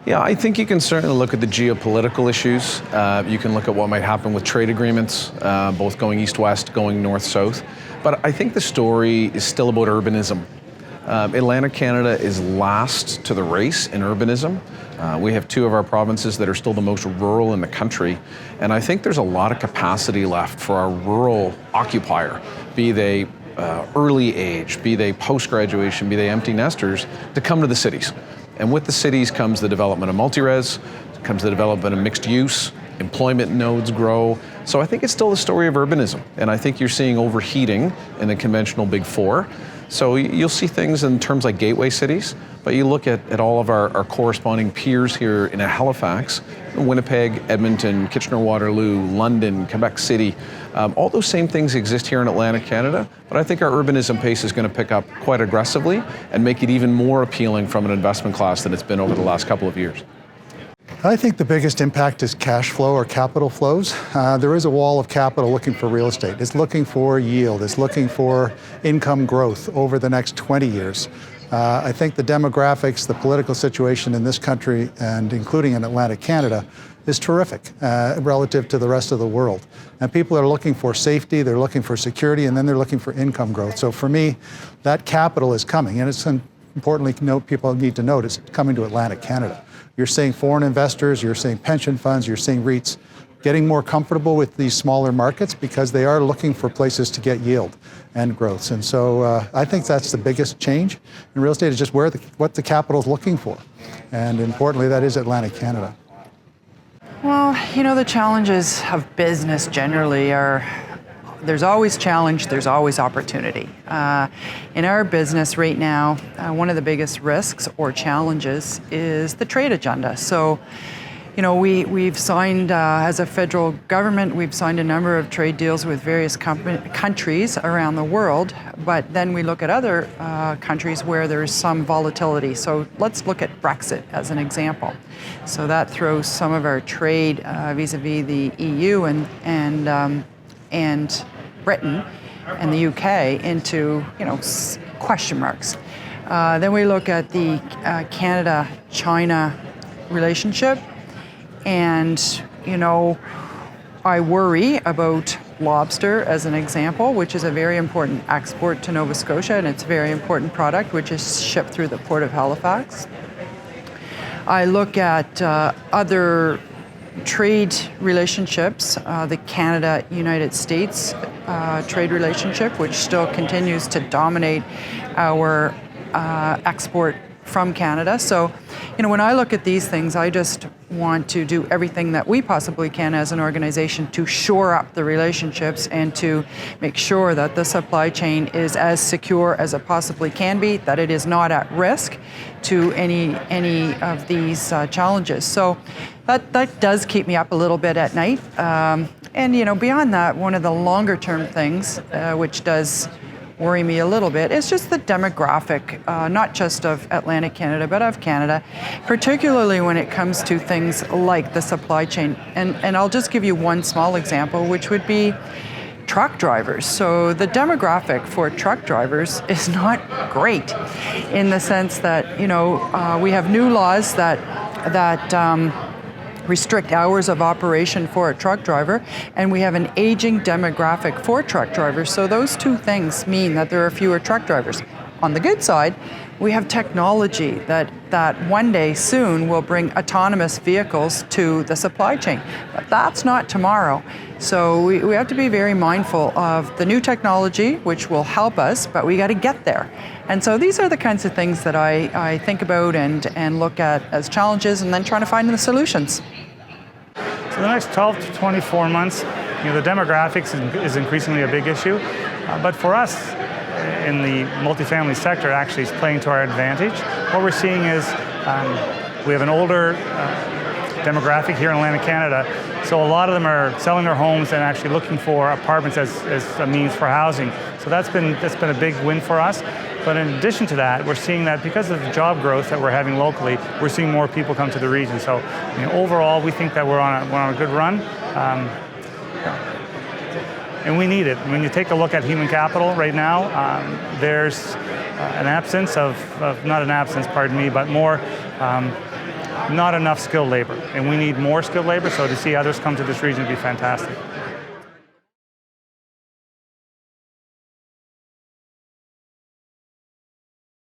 Yeah, I think you can certainly look at the geopolitical issues. You can look at what might happen with trade agreements, both going east-west, going north-south. But I think the story is still about urbanism. Atlantic Canada is last to the race in urbanism. We have two of our provinces that are still the most rural in the country. And I think there's a lot of capacity left for our rural occupier, be they early age, be they post-graduation, be they empty nesters, to come to the cities. And with the cities comes the development of multi-res, comes the development of mixed use, employment nodes grow. So I think it's still the story of urbanism. And I think you're seeing overheating in the conventional Big Four. So you'll see things in terms like gateway cities, but you look at all of our corresponding peers here in Halifax, Winnipeg, Edmonton, Kitchener-Waterloo, London, Quebec City. All those same things exist here in Atlantic Canada, but I think our urbanism pace is going to pick up quite aggressively and make it even more appealing from an investment class than it's been over the last couple of years. I think the biggest impact is cash flow or capital flows. There is a wall of capital looking for real estate. It's looking for yield. It's looking for income growth over the next 20 years. I think the demographics, the political situation in this country, and including in Atlantic Canada, is terrific relative to the rest of the world. And people are looking for safety, they're looking for security, and then they're looking for income growth. So for me, that capital is coming, and it's importantly, people need to note, it's coming to Atlantic Canada. You're seeing foreign investors, you're seeing pension funds, you're seeing REITs getting more comfortable with these smaller markets because they are looking for places to get yield and growth. And so I think that's the biggest change in real estate, is just what the capital is looking for. And importantly, that is Atlantic Canada. Well, you know, the challenges of business generally are, there's always challenge, there's always opportunity. In our business right now, one of the biggest risks or challenges is the trade agenda. So, you know, we've signed, as a federal government, we've signed a number of trade deals with various countries around the world, but then we look at other countries where there's some volatility. So let's look at Brexit as an example. So that throws some of our trade vis-a-vis the EU and Britain and the UK into, you know, question marks. Then we look at the Canada-China relationship, and, you know, I worry about lobster as an example, which is a very important export to Nova Scotia, and it's a very important product which is shipped through the Port of Halifax. I look at other trade relationships, the Canada-United States trade relationship, which still continues to dominate our export from Canada. So, you know, when I look at these things, I just want to do everything that we possibly can as an organization to shore up the relationships and to make sure that the supply chain is as secure as it possibly can be, that it is not at risk to any of these challenges. So that does keep me up a little bit at night. And, you know, beyond that, one of the longer term things, which does worry me a little bit, is just the demographic, not just of Atlantic Canada, but of Canada, particularly when it comes to things like the supply chain. And I'll just give you one small example, which would be truck drivers. So the demographic for truck drivers is not great, in the sense that, you know, we have new laws that restrict hours of operation for a truck driver, and we have an aging demographic for truck drivers. So those two things mean that there are fewer truck drivers. On the good side, we have technology that one day soon will bring autonomous vehicles to the supply chain. But that's not tomorrow. So we have to be very mindful of the new technology, which will help us, but we got to get there. And so these are the kinds of things that I think about and look at as challenges, and then trying to find the solutions. So the next 12 to 24 months, you know, the demographics is increasingly a big issue. But for us, in the multifamily sector, actually is playing to our advantage. What we're seeing is we have an older demographic here in Atlantic Canada, so a lot of them are selling their homes and actually looking for apartments as a means for housing. So that's been a big win for us. But in addition to that, we're seeing that because of the job growth that we're having locally, we're seeing more people come to the region. So, you know, overall, we think that we're on a good run. And we need it. When you take a look at human capital right now, there's an absence of not an absence, pardon me, but more not enough skilled labor, and we need more skilled labor, so to see others come to this region would be fantastic.